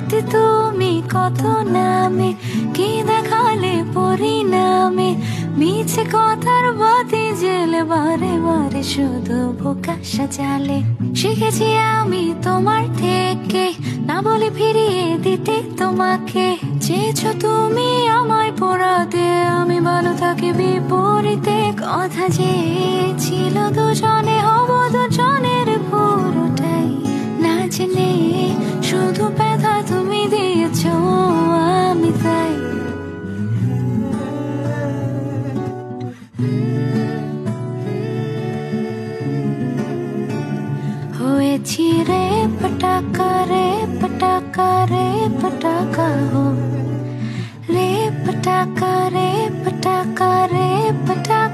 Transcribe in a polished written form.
সত্যি তুমি কত নামে কি দেখালে পরিণামে, মিছে কথার বাতি জেলে বারে বারে শুধু বোকা সাজালে। শিখেছি আমি তোমার থেকে না বলে ফিরিয়ে দিতে তোমাকে, চেয়েছো তুমি আমায় পোড়াতে আমি ভালো থাকি বিপরীতে। কথা যে ছিল দুজনে হব দুজনের পুরোটাই না জেনে, শুধু ব্যথা তুমি দিয়েছো আমি তাই। হয়েছি রে পটাকা রে পটাকা রে পটাকা হো রে পটাকা রে পটাকা রে পটাকা।